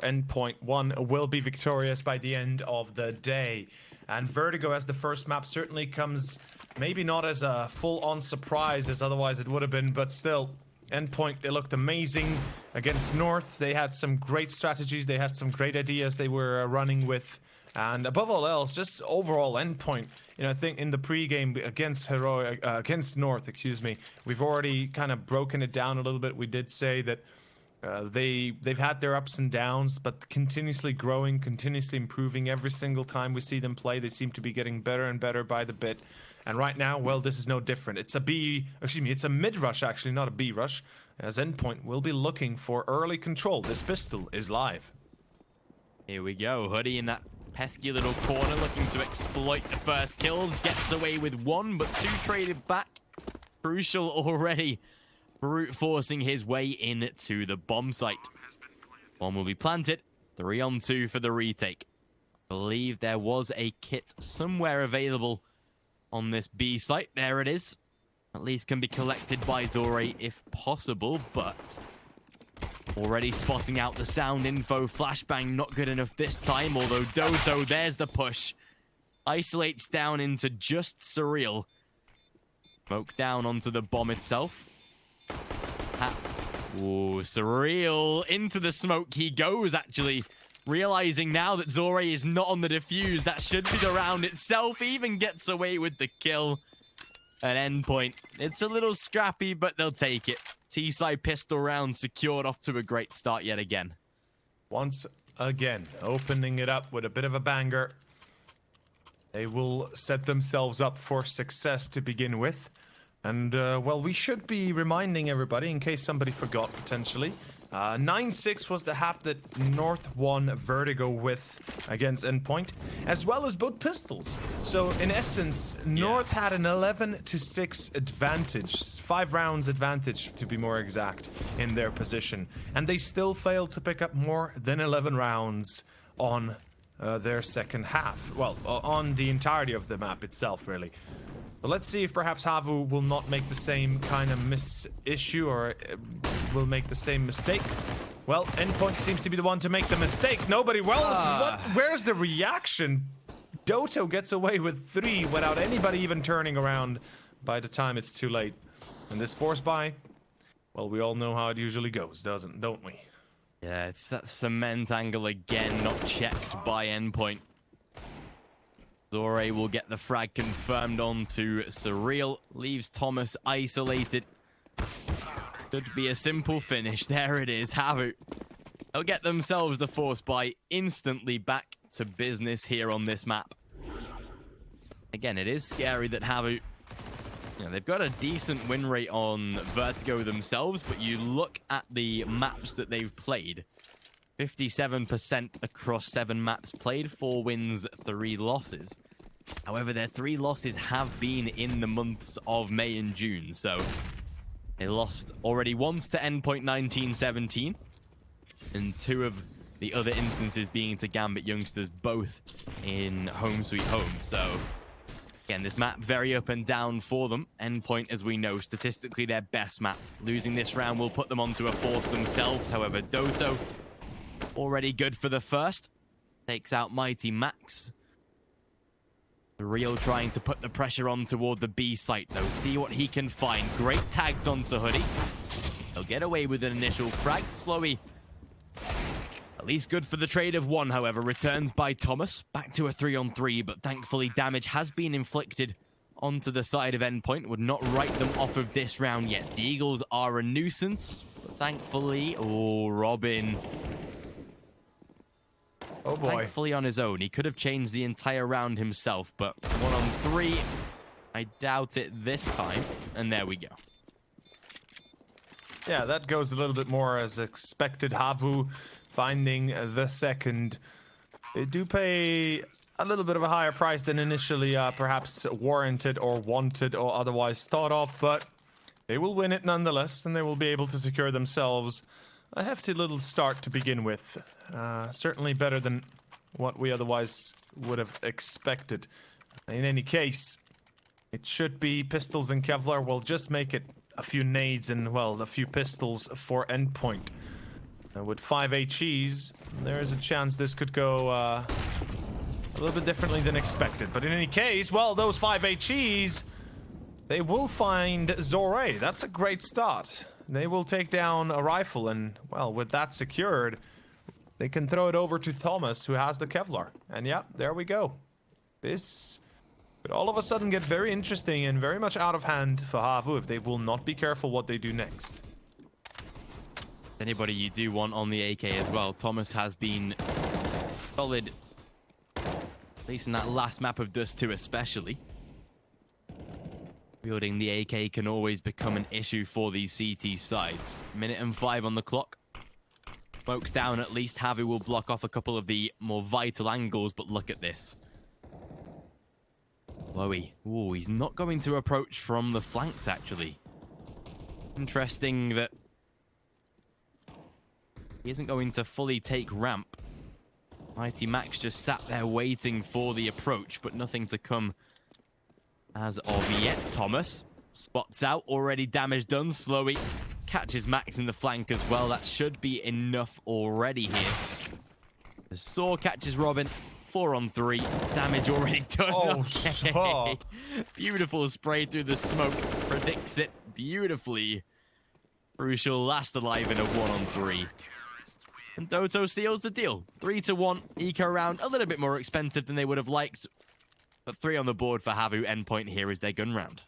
Endpoint. One will be victorious by the end of the day. And Vertigo as the first map certainly comes maybe not as a full-on surprise as otherwise it would have been, but still, Endpoint, they looked amazing against North. They had some great strategies. They had some great ideas they were running with. And above all else, just overall Endpoint, you know, I think in the pre-game against against North, excuse me, we've already kind of broken it down a little bit. We did say that they've had their ups and downs, but continuously growing, continuously improving every single time we see them play. They seem to be getting better and better by the bit. And right now, well, this is no different. It's a mid-rush actually, not a B-rush, as Endpoint will be looking for early control. This pistol is live. Here we go, Hoodie in that pesky little corner looking to exploit the first kills. Gets away with one, but two traded back. Crucial already. Brute forcing his way into the bomb site. One will be planted. 3-on-2 for the retake. I believe there was a kit somewhere available on this B site. There it is. At least can be collected by Dore if possible, but already spotting out the sound info. Flashbang not good enough this time, although Doto, there's the push. Isolates down into just Surreal. Smoke down onto the bomb itself. Ooh, Surreal into the smoke he goes, actually. Realizing now that Dore is not on the defuse, that should be the round itself. Even gets away with the kill. At Endpoint, it's a little scrappy, but they'll take it. T-side pistol round secured, off to a great start yet again. Once again, opening it up with a bit of a banger. They will set themselves up for success to begin with. And, well, we should be reminding everybody, in case somebody forgot, potentially. 9-6 was the half that North won Vertigo with against Endpoint, as well as both pistols. So, in essence, North had an 11-6 advantage. 5 rounds advantage, to be more exact, in their position. And they still failed to pick up more than 11 rounds on their second half. Well, on the entirety of the map itself, really. But let's see if perhaps HAVU will not make the same kind of issue or will make the same mistake. Well, Endpoint seems to be the one to make the mistake. Nobody, where's the reaction? Doto gets away with 3 without anybody even turning around by the time it's too late. And this force buy, well, we all know how it usually goes, don't we? Yeah, it's that cement angle again, not checked by Endpoint. Dore will get the frag confirmed onto Surreal. Leaves Thomas isolated. Could be a simple finish. There it is. HAVU. They'll get themselves the force buy instantly back to business here on this map. Again, it is scary that HAVU, you know, they've got a decent win rate on Vertigo themselves, but you look at the maps that they've played. 57% across 7 maps played, 4 wins, 3 losses. However, their 3 losses have been in the months of May and June, so they lost already once to Endpoint 1917, and 2 of the other instances being to Gambit Youngsters, both in Home Sweet Home. So, again, this map very up and down for them. Endpoint, as we know, statistically their best map. Losing this round will put them onto a force themselves. However, Doto already good for the first. Takes out Mighty Max. The Real trying to put the pressure on toward the B site, though. See what he can find. Great tags onto Hoodie. He'll get away with an initial frag. Slowy, at least good for the trade of 1, however. Returns by Thomas. Back to a 3-on-3, but thankfully damage has been inflicted onto the side of Endpoint. Would not write them off of this round yet. The Eagles are a nuisance, but thankfully... Oh, Robin... Oh boy. Thankfully on his own. He could have changed the entire round himself, but 1-on-3, I doubt it this time. And there we go. Yeah, that goes a little bit more as expected. HAVU finding the second. They do pay a little bit of a higher price than initially perhaps warranted or wanted or otherwise thought of, but they will win it nonetheless, and they will be able to secure themselves a hefty little start to begin with. Certainly better than what we otherwise would have expected. In any case, it should be pistols and Kevlar. We'll just make it a few nades and, well, a few pistols for Endpoint. With 5 HEs, there is a chance this could go a little bit differently than expected. But in any case, well, those 5 HEs, they will find Zoré. That's a great start. They will take down a rifle, and, well, with that secured, they can throw it over to Thomas, who has the Kevlar. And yeah, there we go. This could all of a sudden get very interesting and very much out of hand for HAVU if they will not be careful what they do next. Anybody you do want on the AK as well. Thomas has been solid, at least in that last map of Dust 2 especially. Wielding the AK can always become an issue for these CT sides. Minute and 5 on the clock. Smoke's down at least. HAVU will block off a couple of the more vital angles, but look at this. Chloe. Ooh, he's not going to approach from the flanks, actually. Interesting that he isn't going to fully take ramp. Mighty Max just sat there waiting for the approach, but nothing to come as of yet. Thomas spots out, already damage done. Slowy catches Max in the flank as well. That should be enough already here. The Saw catches Robin. 4 on 3. Damage already done. Oh, okay. Beautiful spray through the smoke. Predicts it beautifully. Crucial last alive in a 1 on 3. And Doto seals the deal. 3-1. Eco round a little bit more expensive than they would have liked. But 3 on the board for HAVU. Endpoint here is their gun round.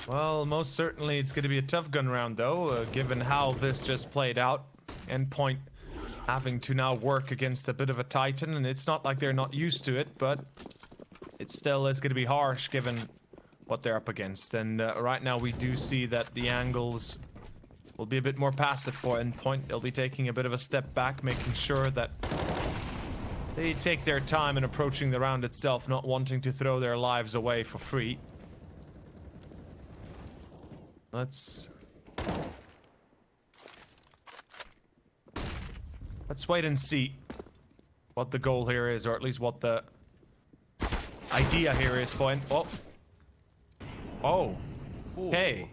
Well, most certainly it's going to be a tough gun round, though, given how this just played out. Endpoint having to now work against a bit of a Titan, and it's not like they're not used to it, but it still is going to be harsh given what they're up against. And right now we do see that the angles will be a bit more passive for Endpoint. They'll be taking a bit of a step back, making sure that they take their time in approaching the round itself, not wanting to throw their lives away for free. Let's wait and see what the goal here is, or at least what the idea here is for Oh. Hey.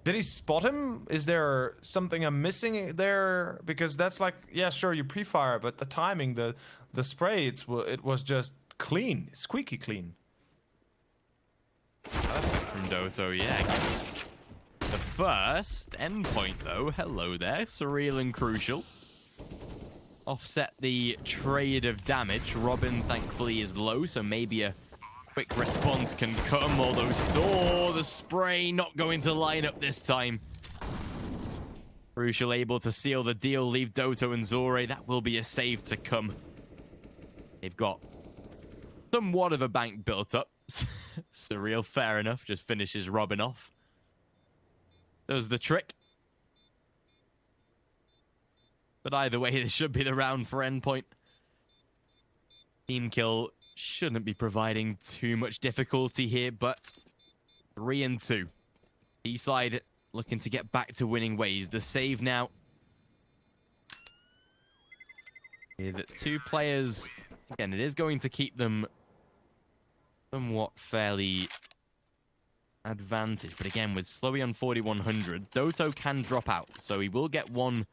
Did he spot him? Is there something I'm missing there? Because that's like, yeah, sure, you pre-fire, but the timing, the spray, it was just clean, squeaky clean. Perfect from Doto, yeah, gets the first. Endpoint, though. Hello there. Surreal and Crucial. Offset the trade of damage. Robin, thankfully, is low, so maybe a quick response can come. Although Saw the spray not going to line up this time. Crucial able to seal the deal, leave Doto and Zoré. That will be a save to come. They've got somewhat of a bank built up. Surreal, fair enough. Just finishes Robin off. Does the trick. But either way, this should be the round for Endpoint. Team kill shouldn't be providing too much difficulty here, but 3-2. B-side looking to get back to winning ways. The save now. With 2 players. Again, it is going to keep them somewhat fairly advantage, but again, with Slowy on 4100, Doto can drop out, so he will get 1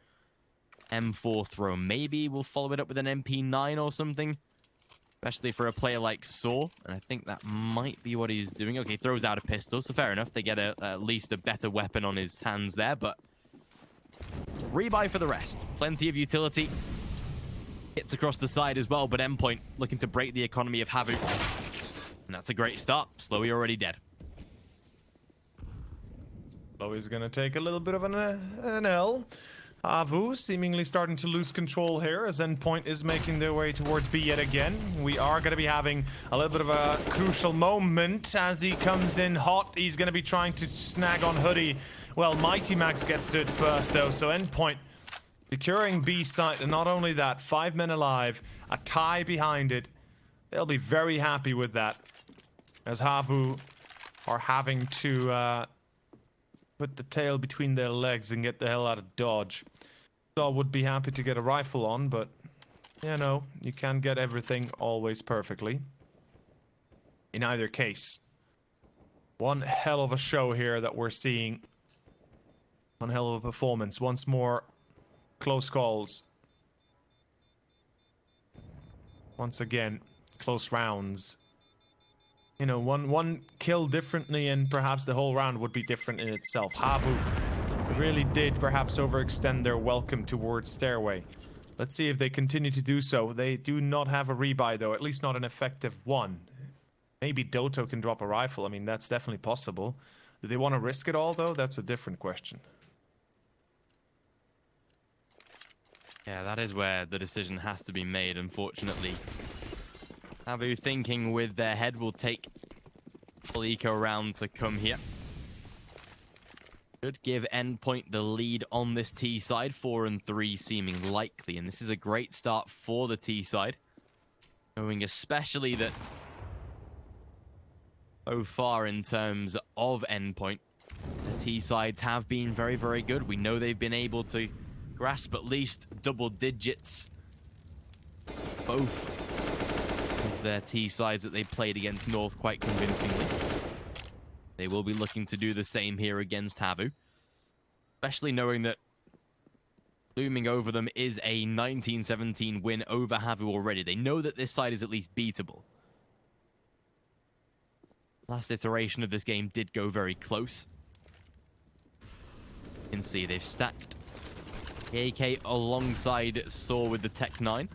M4 throw. Maybe we'll follow it up with an MP9 or something, especially for a player like Saw, and I think that might be what he's doing. Okay, throws out a pistol, so fair enough. They get at least a better weapon on his hands there, but rebuy for the rest. Plenty of utility. Hits across the side as well, but Endpoint looking to break the economy of HAVU. And that's a great start. Slowy already dead. Slowy's gonna take a little bit of an L. HAVU seemingly starting to lose control here as Endpoint is making their way towards B yet again. We are going to be having a little bit of a crucial moment as he comes in hot. He's going to be trying to snag on Hoodie. Well, Mighty Max gets to it first though, so Endpoint securing B site, and not only that, 5 men alive, a tie behind it. They'll be very happy with that, as HAVU are having to put the tail between their legs and get the hell out of Dodge. So I would be happy to get a rifle on, but you know, you can't get everything always perfectly. In either case, one hell of a show here that we're seeing. One hell of a performance. Once more, close calls. Once again, close rounds. You know, one kill differently and perhaps the whole round would be different in itself. HAVU really did perhaps overextend their welcome towards Stairway. Let's see if they continue to do so. They do not have a rebuy though, at least not an effective one. Maybe Doto can drop a rifle. I mean, that's definitely possible. Do they want to risk it all though? That's a different question. Yeah, that is where the decision has to be made, unfortunately. HAVU thinking with their head will take full eco round to come here. Should give Endpoint the lead on this T side, 4-3 seeming likely, and this is a great start for the T side, knowing especially that so far in terms of Endpoint, the T sides have been very, very good. We know they've been able to grasp at least double digits, both of their T sides that they played against North quite convincingly. They will be looking to do the same here against HAVU, especially knowing that looming over them is a 19-17 win over HAVU already. They know that this side is at least beatable. Last iteration of this game did go very close. You can see they've stacked AK alongside Saw with the Tech 9.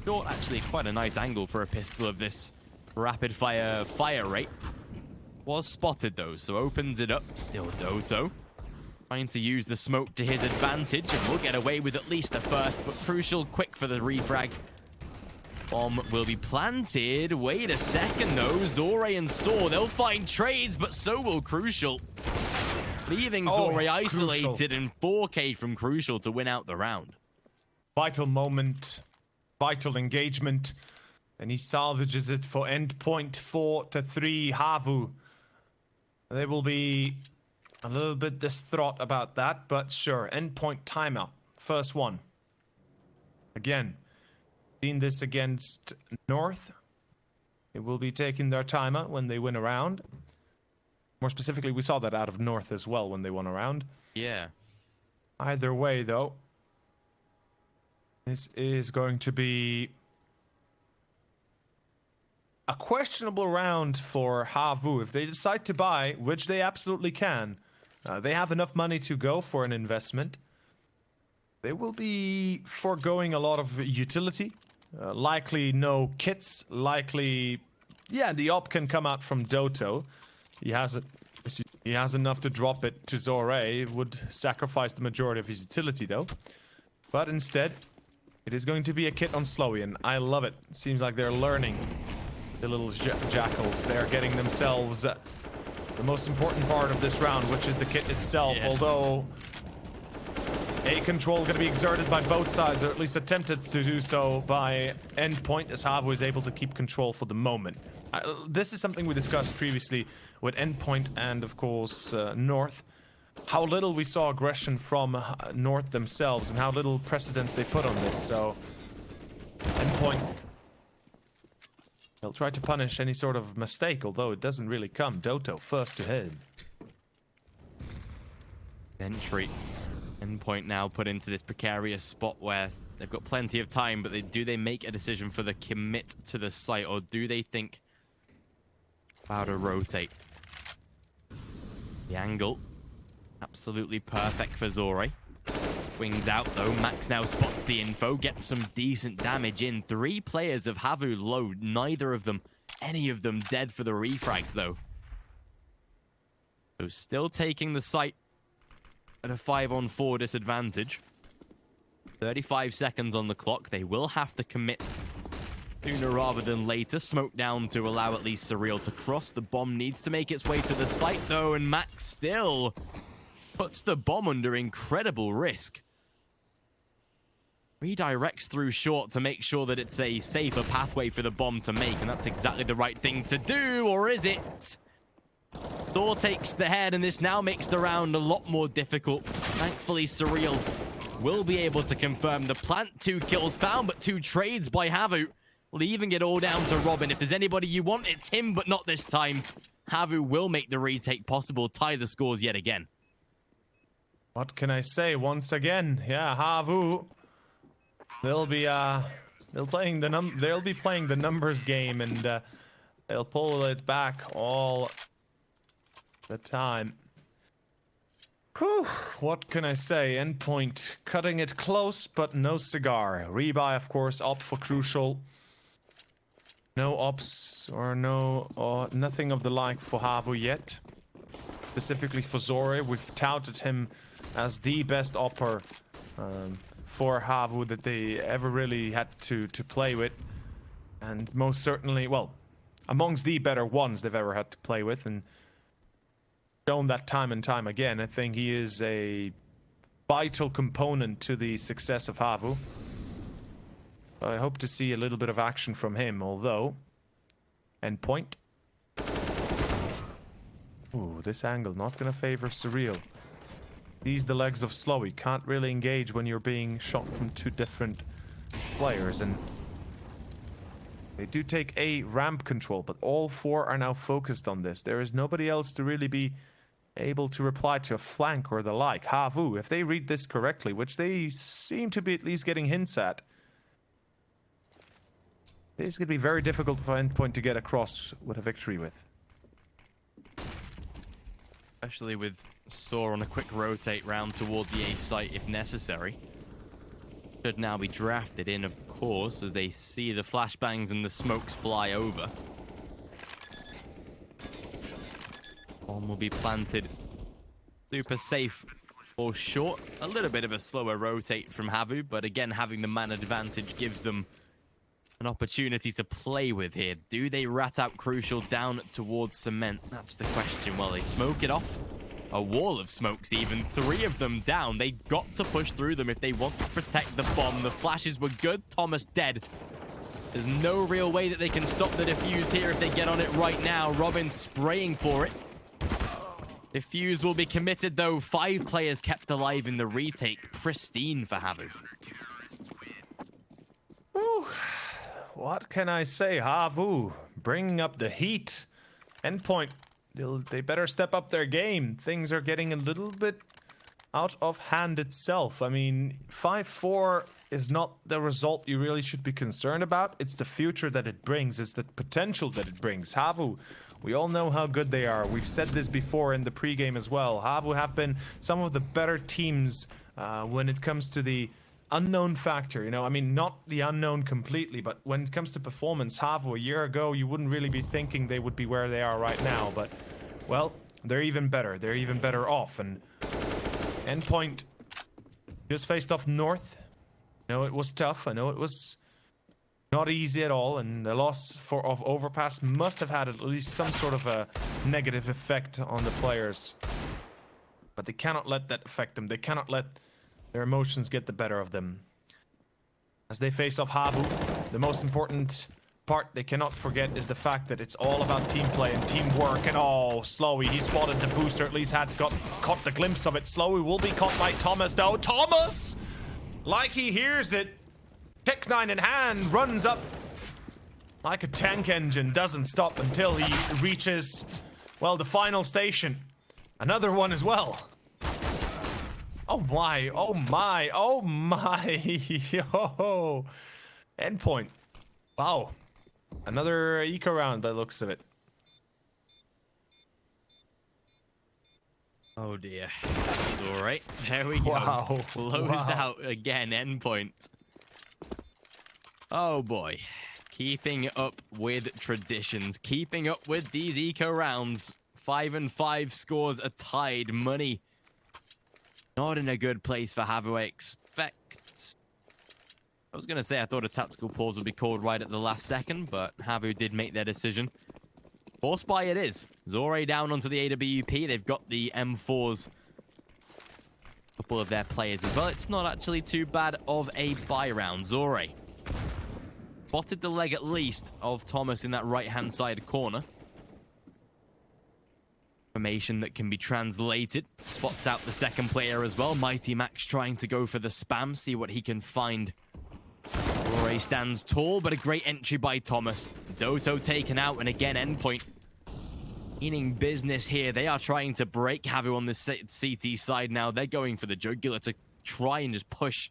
Short, actually quite a nice angle for a pistol of this rapid fire rate. Was spotted though, so opens it up. Still Doto trying to use the smoke to his advantage, and will get away with at least the first, but Crucial quick for the refrag. Bomb will be planted. Wait a second though, Zore and Saw, they'll find trades, but so will Crucial. Leaving Zore isolated, and 4K from Crucial to win out the round. Vital moment, vital engagement, and he salvages it for Endpoint. 4-3 HAVU. They will be a little bit distraught about that, but sure. Endpoint timeout, first one. Again, seen this against North. They will be taking their timeout when they win a round. More specifically, we saw that out of North as well when they won a round. Yeah. Either way, though, this is going to be a questionable round for HAVU. If they decide to buy, which they absolutely can, they have enough money to go for an investment. They will be foregoing a lot of utility. Likely no kits. Likely, yeah, the op can come out from Doto. He has enough to drop it to Zore. It would sacrifice the majority of his utility, though. But instead, it is going to be a kit on Slowy, and I love it. It seems like they're learning. The little jackals. They're getting themselves the most important part of this round, which is the kit itself. Yeah. Although A control going to be exerted by both sides, or at least attempted to do so by Endpoint, as HAVU is able to keep control for the moment. This is something we discussed previously with Endpoint and, of course, North. How little we saw aggression from North themselves and how little precedence they put on this. So, Endpoint, they'll try to punish any sort of mistake, although it doesn't really come. Doto first to head. Entry. Endpoint now put into this precarious spot where they've got plenty of time, but do they make a decision for the commit to the site, or do they think about a rotate? The angle, absolutely perfect for Zore. Wings out though, Max now spots the info, gets some decent damage in. 3 players of HAVU low, neither of them, any of them dead for the refrags though. So still taking the site at a 5-on-4 disadvantage. 35 seconds on the clock, they will have to commit sooner rather than later. Smoke down to allow at least Surreal to cross. The bomb needs to make its way to the site though, and Max still puts the bomb under incredible risk. Redirects through short to make sure that it's a safer pathway for the bomb to make, and that's exactly the right thing to do, or is it? Thor takes the head, and this now makes the round a lot more difficult. Thankfully, Surreal will be able to confirm the plant. 2 kills found, but 2 trades by HAVU, leaving it all down to Robin. If there's anybody you want, it's him, but not this time. HAVU will make the retake possible, tie the scores yet again. What can I say? Once again, yeah, HAVU. They'll be playing the numbers game, and they'll pull it back all the time. Whew, what can I say? Endpoint cutting it close, but no cigar. Rebuy, of course, op for crucial. No ops or nothing of the like for HAVU yet. Specifically for Zore, we've touted him as the best opper for HAVU that they ever really had to play with. And most certainly, well, amongst the better ones they've ever had to play with, and shown that time and time again. I think he is a vital component to the success of HAVU. I hope to see a little bit of action from him, although... Endpoint. Ooh, this angle not gonna favor Surreal. These the legs of Slowy. Can't really engage when you're being shot from two different players, and they do take a ramp control, but all four are now focused on this. There is nobody else to really be able to reply to a flank or the like. HAVU, if they read this correctly, which they seem to be at least getting hints at, this is going to be very difficult for Endpoint to get across with a victory with. Especially with Saw on a quick rotate round toward the A site if necessary. Should now be drafted in, of course, as they see the flashbangs and the smokes fly over. Bomb will be planted. Super safe for short. A little bit of a slower rotate from HAVU, but again, having the man advantage gives them an opportunity to play with here. Do they rat out Crucial down towards Cement? That's the question. Well, they smoke it off. A wall of smokes even. 3 of them down. They've got to push through them if they want to protect the bomb. The flashes were good. Thomas dead. There's no real way that they can stop the defuse here if they get on it right now. Robin spraying for it. Defuse will be committed though. 5 players kept alive in the retake. Pristine for HAVU. Whew. What can I say? HAVU bringing up the heat. Endpoint, they better step up their game. Things are getting a little bit out of hand itself. I mean, 5-4 is not the result you really should be concerned about. It's the future that it brings. It's the potential that it brings. HAVU, we all know how good they are. We've said this before in the pregame as well. HAVU have been some of the better teams when it comes to the unknown factor, you know, I mean, not the unknown completely, but when it comes to performance, HAVU a year ago, you wouldn't really be thinking they would be where they are right now, but, well, they're even better. They're even better off, and Endpoint just faced off North. I know it was tough. I know it was not easy at all, and the loss of Overpass must have had at least some sort of a negative effect on the players, but they cannot let that affect them. They cannot let their emotions get the better of them. As they face off HAVU, the most important part they cannot forget is the fact that it's all about team play and teamwork. And oh, Slowy, he spotted the booster, at least caught the glimpse of it. Slowy will be caught by Thomas though. Thomas, like he hears it, Tech 9 in hand, runs up like a tank engine, doesn't stop until he reaches, well, the final station. Another one as well. Oh my, oh my, oh my, yo. Endpoint. Wow. Another eco round by the looks of it. Oh dear. All right, there we go. Wow. Closed out again, Endpoint. Oh boy. Keeping up with traditions. Keeping up with these eco rounds. 5 and 5 scores are tied. Money not in a good place for HAVU, I expect. I was going to say I thought a tactical pause would be called right at the last second, but HAVU did make their decision. Force buy it is. Zore down onto the AWP. They've got the M4s. A couple of their players as well. It's not actually too bad of a buy round. Zore spotted the leg at least of Thomas in that right-hand side corner. Information that can be translated. Spots out the second player as well. Mighty Max trying to go for the spam, see what he can find. Rory stands tall, but a great entry by Thomas. Doto taken out, and again, Endpoint meaning business here. They are trying to break HAVU on the CT side now. They're going for the jugular to try and just push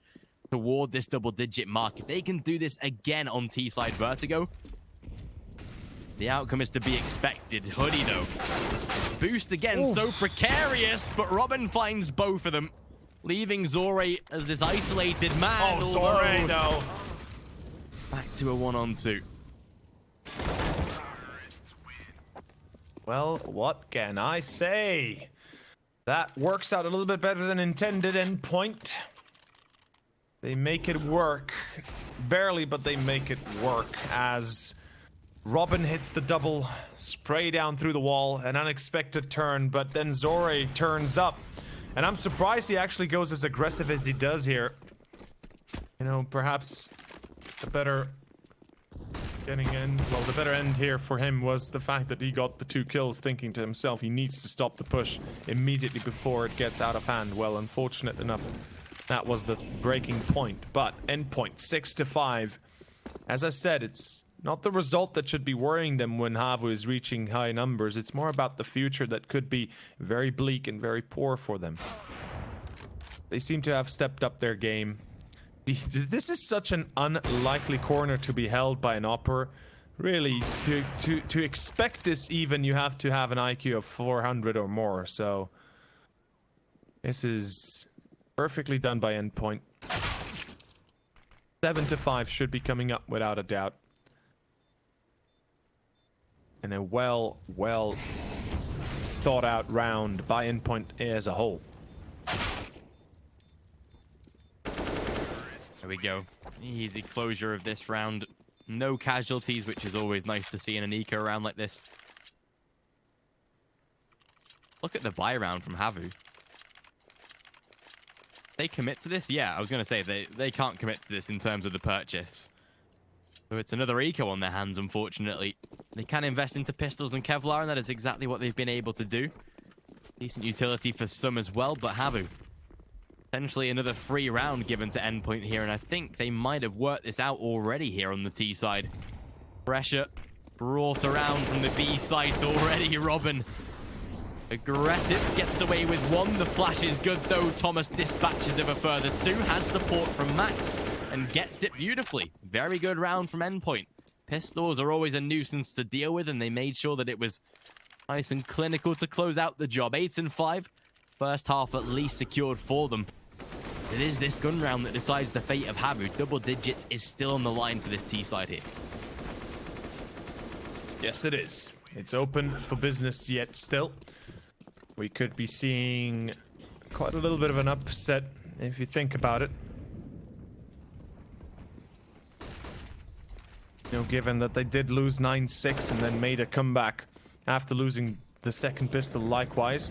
toward this double-digit mark. If they can do this again on T-side Vertigo, the outcome is to be expected. Hoodie, though. Boost again, so precarious, but Robin finds both of them, leaving Zore as this isolated man. Oh, Zore, though. Back to a 1-on-2. Well, what can I say? That works out a little bit better than intended. Endpoint. They make it work. Barely, but they make it work as Robin hits the double, spray down through the wall, an unexpected turn, but then Zore turns up. And I'm surprised he actually goes as aggressive as he does here. You know, perhaps the better the better end here for him was the fact that he got the 2 kills, thinking to himself he needs to stop the push immediately before it gets out of hand. Well, unfortunate enough, that was the breaking point. But Endpoint 6-5. As I said, it's not the result that should be worrying them when HAVU is reaching high numbers. It's more about the future that could be very bleak and very poor for them. They seem to have stepped up their game. This is such an unlikely corner to be held by an Opper. Really, to expect this even, you have to have an IQ of 400 or more. So this is perfectly done by Endpoint. 7-5 should be coming up without a doubt. And a well thought out round by Endpoint as a whole. There we go. Easy closure of this round. No casualties, which is always nice to see in an eco round like this. Look at the buy round from HAVU. They commit to this? Yeah, I was going to say, they can't commit to this in terms of the purchase. So it's another eco on their hands, unfortunately. They can invest into pistols and Kevlar, and that is exactly what they've been able to do. Decent utility for some as well, but HAVU. Potentially another free round given to Endpoint here, and I think they might have worked this out already here on the T side. Pressure brought around from the B side already. Robin aggressive, gets away with 1. The flash is good though. Thomas dispatches of a further 2, has support from Max, and gets it beautifully. Very good round from Endpoint. Pistols are always a nuisance to deal with, and they made sure that it was nice and clinical to close out the job. 8-5. First half at least secured for them. It is this gun round that decides the fate of HAVU. Double digits is still on the line for this T side here. Yes, it is. It's open for business yet still. We could be seeing quite a little bit of an upset if you think about it. You know, given that they did lose 9-6 and then made a comeback after losing the second pistol likewise.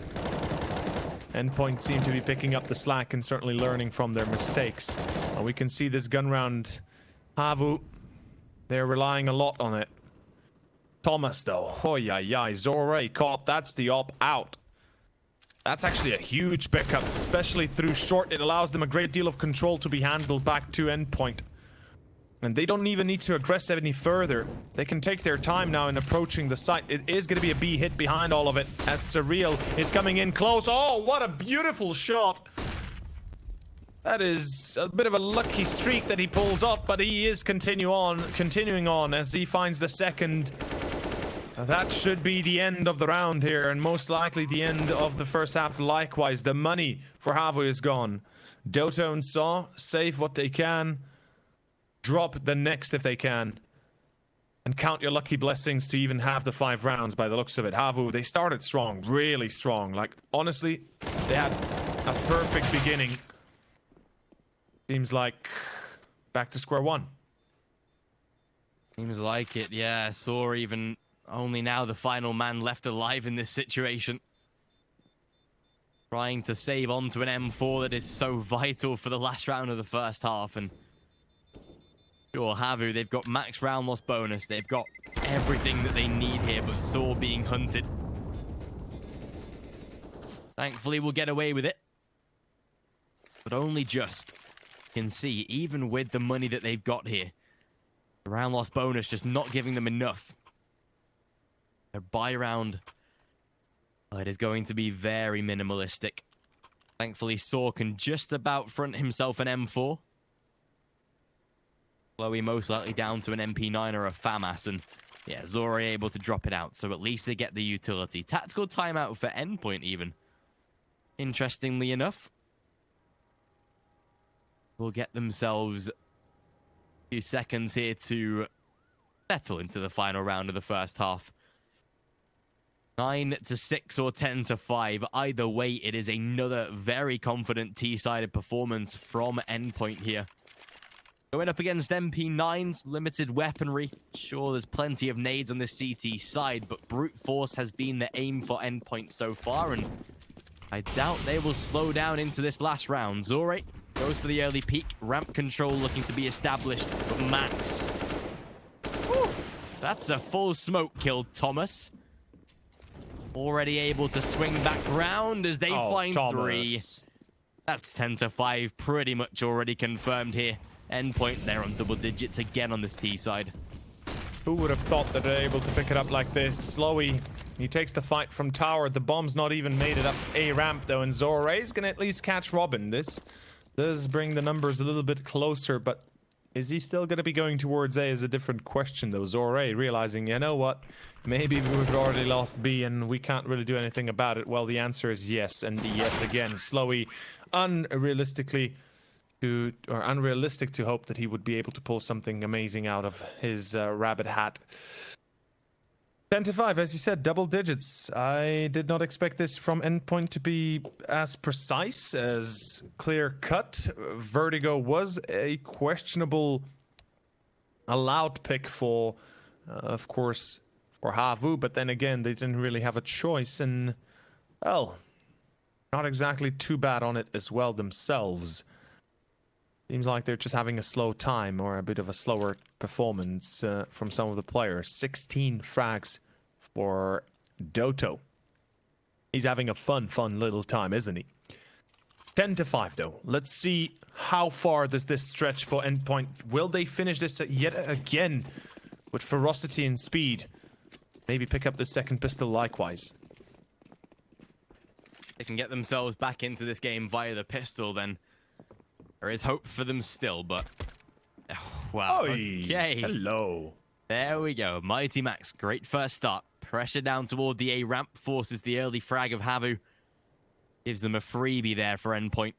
Endpoint seem to be picking up the slack and certainly learning from their mistakes. We can see this gun round. HAVU, they're relying a lot on it. Thomas, though. Oh, yeah. Zore caught. That's the op out. That's actually a huge pickup, especially through short. It allows them a great deal of control to be handled back to Endpoint. And they don't even need to aggress any further. They can take their time now in approaching the site. It is going to be a B hit behind all of it as Surreal is coming in close. Oh, what a beautiful shot. That is a bit of a lucky streak that he pulls off, but he is continuing on as he finds the second. That should be the end of the round here, and most likely the end of the first half likewise. The money for HAVU is gone. Doto and Saw save what they can. Drop the next if they can. And count your lucky blessings to even have the 5 rounds by the looks of it. HAVU, they started strong, really strong. Like, honestly, they had a perfect beginning. Seems like back to square one. Seems like it, yeah. Saw even only now the final man left alive in this situation. Trying to save onto an M4 that is so vital for the last round of the first half. And sure, HAVU, they've got max round loss bonus. They've got everything that they need here, but Saw being hunted. Thankfully, we'll get away with it. But only just. You can see, even with the money that they've got here, the round loss bonus just not giving them enough. Their buy round It is going to be very minimalistic. Thankfully, Saw can just about front himself an M4. Chloe most likely down to an MP9 or a FAMAS, and yeah, Zora able to drop it out, so at least they get the utility. Tactical timeout for Endpoint even. Interestingly enough. Will get themselves a few seconds here to settle into the final round of the first half. 9-6 or 10-5. Either way, it is another very confident T-sided performance from Endpoint here. Going up against MP9s, limited weaponry. Sure, there's plenty of nades on the CT side, but brute force has been the aim for Endpoint so far, and I doubt they will slow down into this last round. Zore goes for the early peek. Ramp control looking to be established, but Max. Whew, that's a full smoke kill, Thomas. Already able to swing back round as they find Thomas. 3. That's 10-5, pretty much already confirmed here. Endpoint, they're on double digits again on this T side. Who would have thought that they're able to pick it up like this? Slowy, he takes the fight from tower. The bomb's not even made it up A ramp though, and Zore's gonna at least catch Robin. This does bring the numbers a little bit closer, but is he still gonna be going towards A is a different question though. Zore realizing, you know what, maybe we've already lost B and we can't really do anything about it. Well, the answer is yes, and yes again. Slowy, unrealistic to hope that he would be able to pull something amazing out of his rabbit hat. 10-5, as you said, double digits. I did not expect this from Endpoint to be as precise, as clear-cut. Vertigo was a questionable allowed pick for, of course, for HAVU, but then again, they didn't really have a choice, and, well, not exactly too bad on it as well themselves. Seems like they're just having a slow time or a bit of a slower performance from some of the players. 16 frags for Doto. He's having a fun little time, isn't he? 10-5 though. Let's see how far does this stretch for Endpoint. Will they finish this yet again with ferocity and speed? Maybe pick up the second pistol likewise. They can get themselves back into this game via the pistol, then there is hope for them still, but... wow, okay. Hello. There we go. Mighty Max, great first start. Pressure down toward the A ramp, forces the early frag of HAVU. Gives them a freebie there for Endpoint.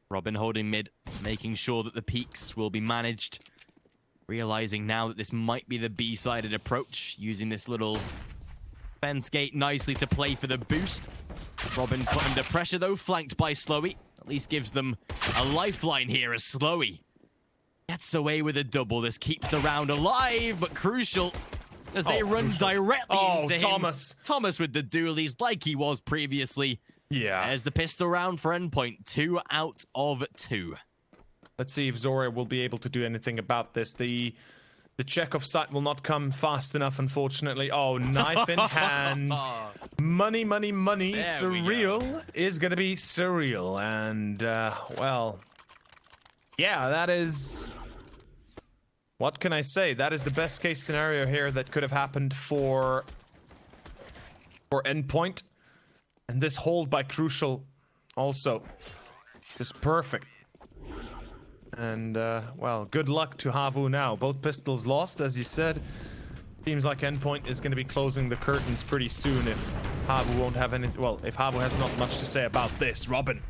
Robin holding mid, making sure that the peaks will be managed. Realizing now that this might be the B-sided approach, using this little fence gate nicely to play for the boost. Robin put under pressure though, flanked by Slowy. At least gives them a lifeline here as Slowy gets away with a double. This keeps the round alive, but crucial as they run directly into Thomas. him. Thomas with the dualies like he was previously. Yeah. There's the pistol round for Endpoint. 2 out of 2. Let's see if Zora will be able to do anything about this. The check of sight will not come fast enough, unfortunately. Oh, knife in hand. Money. There Surreal is going to be surreal. And, well, yeah, that is... what can I say? That is the best case scenario here that could have happened for Endpoint. And this hold by Crucial also is perfect. And, well, good luck to HAVU now. Both pistols lost, as you said. Seems like Endpoint is going to be closing the curtains pretty soon if HAVU won't have any... well, if HAVU has not much to say about this. Robin,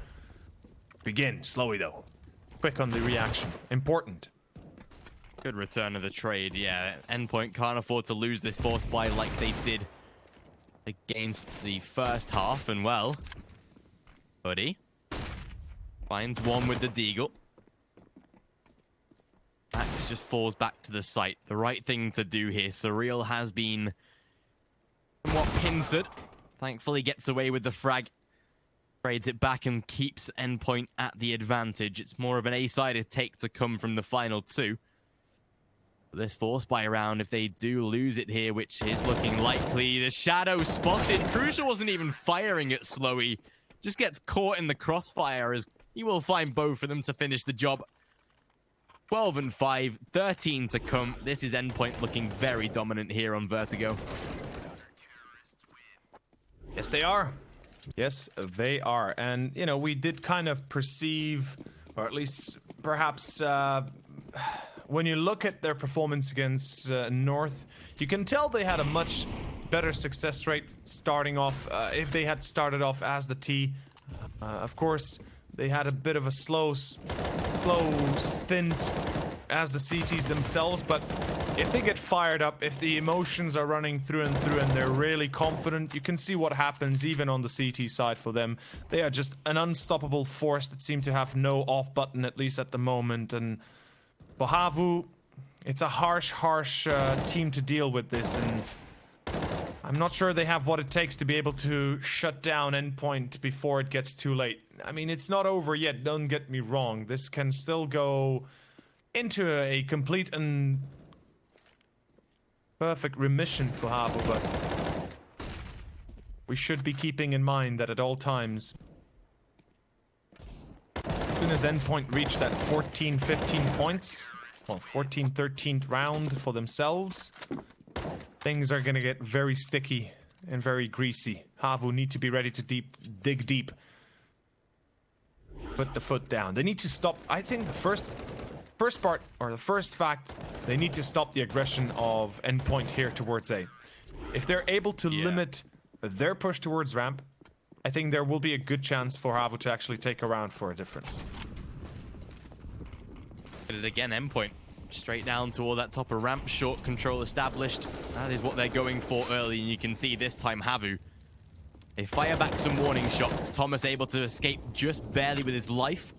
begin. Slowly, though. Quick on the reaction. Important. Good return of the trade, yeah. Endpoint can't afford to lose this force buy like they did against the first half. And, well, Buddy finds one with the deagle. Max just falls back to the site. The right thing to do here. Surreal has been somewhat pincered. Thankfully gets away with the frag. Trades it back and keeps Endpoint at the advantage. It's more of an A-sided take to come from the final 2. This force buy round, if they do lose it here, which is looking likely. The shadow spotted. Crucial wasn't even firing at Slowy. Just gets caught in the crossfire as he will find both of them to finish the job. 12-5, 13 to come. This is Endpoint looking very dominant here on Vertigo. Yes, they are. Yes, they are. And, you know, we did kind of perceive, or at least perhaps when you look at their performance against North, you can tell they had a much better success rate starting off, if they had started off as the T. Of course, they had a bit of a slow stint as the CTs themselves, but if they get fired up, if the emotions are running through and they're really confident, you can see what happens even on the CT side for them. They are just an unstoppable force that seem to have no off button, at least at the moment. And for HAVU, it's a harsh team to deal with this, and I'm not sure they have what it takes to be able to shut down Endpoint before it gets too late. I mean, it's not over yet, don't get me wrong. This can still go into a complete and perfect remission for HAVU, but we should be keeping in mind that at all times, as soon as Endpoint reach that 14-15 points, well, 14-13th round for themselves, things are gonna get very sticky and very greasy. HAVU need to be ready to dig deep. Put the foot down. They need to stop. I think the first part, or the first fact, they need to stop the aggression of Endpoint here towards A. If they're able to limit their push towards ramp, I think there will be a good chance for HAVU to actually take a round for a difference. Did it again, Endpoint. Straight down toward that top of ramp, short control established. That is what they're going for early, and you can see this time HAVU. They fire back some warning shots. Thomas able to escape just barely with his life.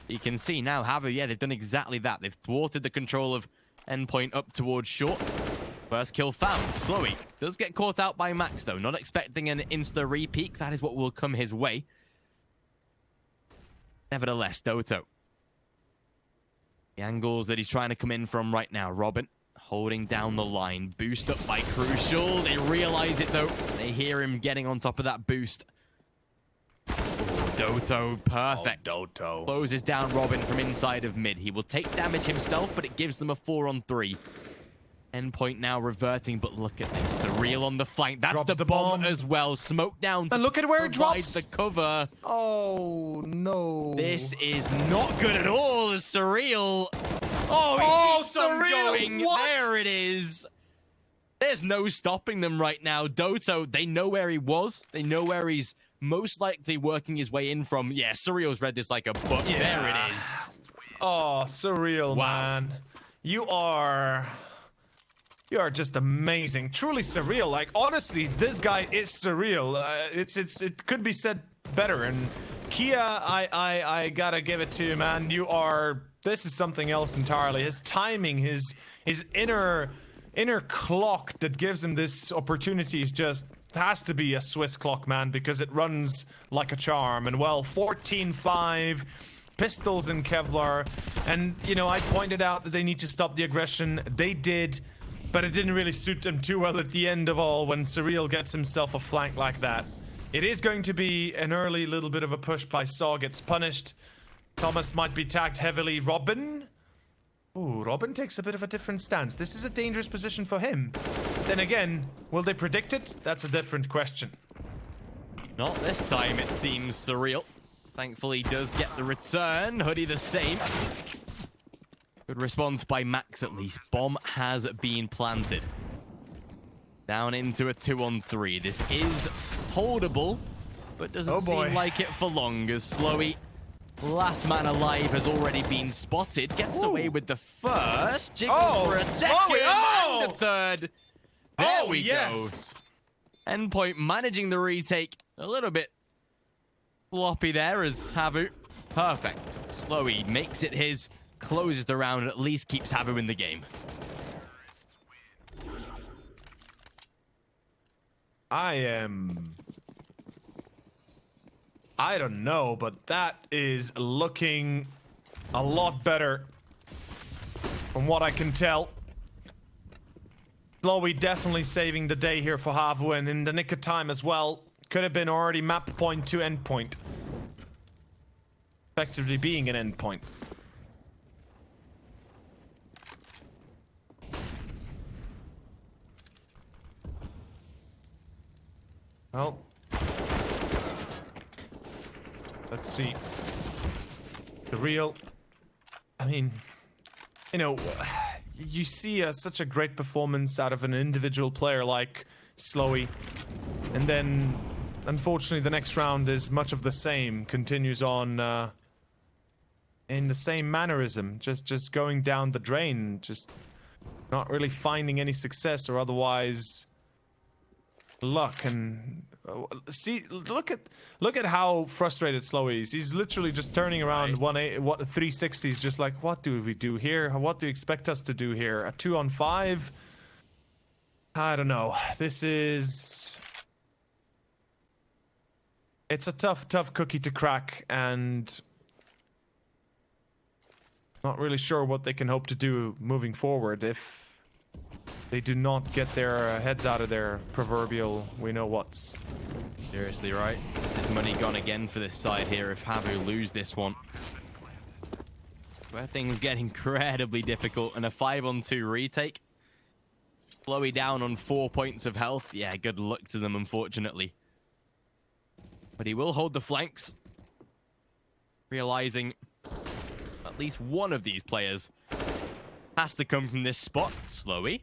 You can see now HAVU, yeah, they've done exactly that. They've thwarted the control of Endpoint up towards short. First kill found. Slowy does get caught out by Max, though. Not expecting an insta-repeak. That is what will come his way. Nevertheless, Doto. The angles that he's trying to come in from right now. Robin holding down the line. Boost up by Crucial. They realize it, though. They hear him getting on top of that boost. Oh, Doto, perfect. Oh, Doto. Closes down Robin from inside of mid. He will take damage himself, but it gives them a 4-on-3. Endpoint now reverting, but look at this. Surreal on the flank. That's Drops the bomb as well. Smoke down. And look at where it drops. The cover. Oh, no. This is not good at all. Surreal. Oh, Surreal. Going. There it is. There's no stopping them right now. Doto, they know where he was. They know where he's most likely working his way in from. Yeah, Surreal's read this like a book. Yeah. There it is. Oh, Surreal, wow. Man. You are just amazing. Truly surreal. Like, honestly, this guy is surreal. It could be said better. And Kia, I gotta give it to you, man. This is something else entirely. His timing, his inner clock that gives him this opportunity is just has to be a Swiss clock, man, because it runs like a charm. And well, 14-5, pistols in Kevlar. And, you know, I pointed out that they need to stop the aggression. They did, but it didn't really suit them too well at the end of all when Surreal gets himself a flank like that. It is going to be an early little bit of a push by Saw, gets punished. Thomas might be tagged heavily. Robin? Ooh, Robin takes a bit of a different stance. This is a dangerous position for him. Then again, will they predict it? That's a different question. Not this time, it seems. Surreal thankfully does get the return. Hoodie the same. Good response by Max, at least. Bomb has been planted. Down into a 2-on-3. This is holdable, but doesn't seem like it for long, as Slowy, last man alive, has already been spotted. Gets away with the first. Jiggles for a second and a third. There we go. Endpoint managing the retake. A little bit floppy there as HAVU. Perfect. Slowy makes it his. Closes the round and at least keeps HAVU in the game. I don't know, but that is looking a lot better from what I can tell. Slowy definitely saving the day here for HAVU, and in the nick of time as well. Could have been already map point to endpoint. Effectively being an endpoint. Well, let's see. The real, I mean, you know, you see such a great performance out of an individual player like Slowy, and then unfortunately the next round is much of the same, continues on in the same mannerism, just going down the drain, just not really finding any success or otherwise luck. And see, look at how frustrated Slowy is. He's literally just turning around 360s, just like, what do we do here? What do you expect us to do here? A 2-on-5? I don't know. This is, it's a tough cookie to crack, and not really sure what they can hope to do moving forward if they do not get their heads out of their proverbial we-know-whats. Seriously, right? This is money gone again for this side here if HAVU lose this one. Where things get incredibly difficult, and a 5-on-2 retake. Slowy down on 4 points of health. Yeah, good luck to them, unfortunately. But he will hold the flanks, realizing at least one of these players has to come from this spot. Slowy.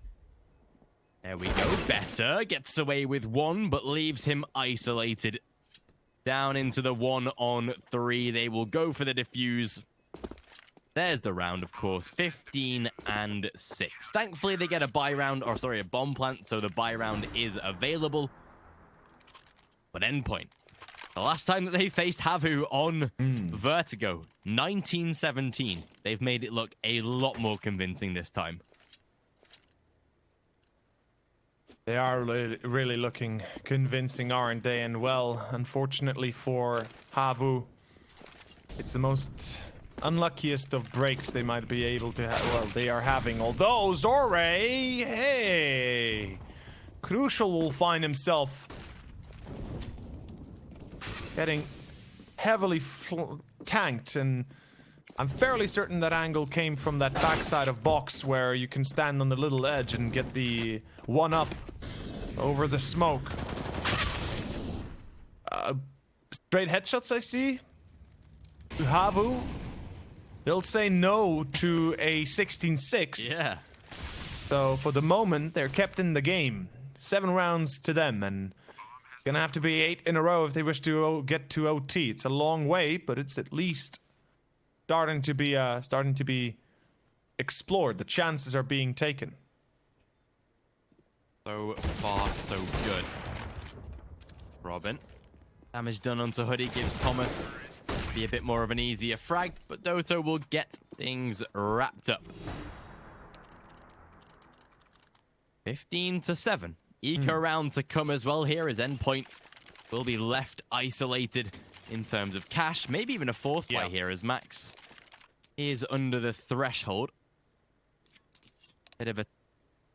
There we go. Better gets away with one, but leaves him isolated. Down into the 1-on-3. They will go for the defuse. There's the round, of course. 15-6. Thankfully, they get a buy round, or sorry, a bomb plant, so the buy round is available. But Endpoint, the last time that they faced HAVU on Vertigo, 1917. They've made it look a lot more convincing this time. They are really looking convincing, aren't they? And well, unfortunately for HAVU, it's the most unluckiest of breaks they might be able to have. Well, they are having. Although Zorre, hey, Crucial will find himself getting heavily tanked, and I'm fairly certain that angle came from that backside of box where you can stand on the little edge and get the one-up over the smoke. Straight headshots I see. HAVU, they'll say no to a 16-6. Yeah. So for the moment, they're kept in the game. 7 rounds to them, and it's gonna have to be 8 in a row if they wish to get to OT. It's a long way, but it's at least starting to be explored. The chances are being taken. So far, so good. Robin. Damage done onto Hoodie gives Thomas be a bit more of an easier frag, but Doto will get things wrapped up. 15-7. Eco round to come as well here as Endpoint will be left isolated in terms of cash. Maybe even a fourth buy here as Max is under the threshold. Bit of a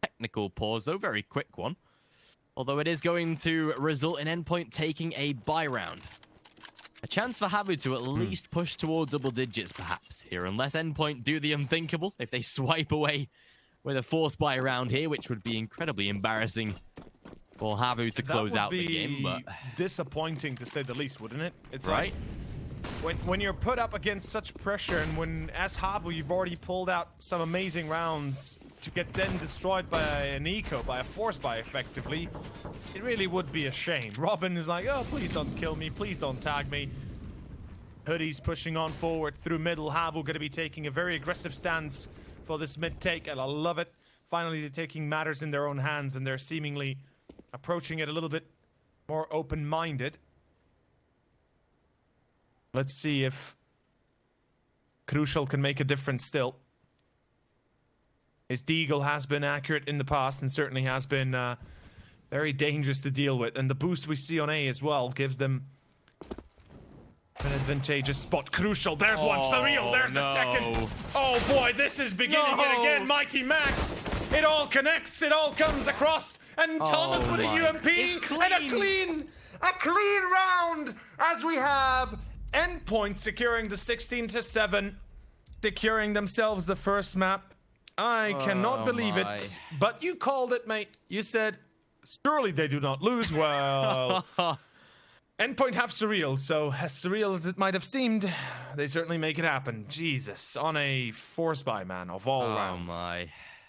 technical pause though, very quick one. Although it is going to result in Endpoint taking a buy round. A chance for HAVU to at least push toward double digits perhaps here, unless Endpoint do the unthinkable if they swipe away with a fourth buy round here, which would be incredibly embarrassing for HAVU to close out the game. But disappointing to say the least, wouldn't it? It's right. Like when you're put up against such pressure, and when as HAVU you've already pulled out some amazing rounds to get then destroyed by an eco, by a force buy effectively, it really would be a shame. Robin is like, oh, please don't kill me, please don't tag me. Hoodie's pushing on forward through middle. HAVU going to be taking a very aggressive stance for this mid take, and I love it. Finally, they're taking matters in their own hands, and they're seemingly approaching it a little bit more open-minded. Let's see if Crucial can make a difference still. His deagle has been accurate in the past and certainly has been very dangerous to deal with. And the boost we see on A as well gives them an advantageous spot. Crucial, there's one, Surreal, there's the second. Oh boy, this is beginning it again. Mighty Max, it all connects, it all comes across. And Thomas with a UMP and a clean round as we have Endpoint securing the 16-7, securing themselves the first map. I cannot believe it, but you called it, mate. You said Surely they do not lose. Well, Endpoint have Surreal, so as surreal as it might have seemed, they certainly make it happen. Jesus, on a force buy, man, of all Oh rounds. my.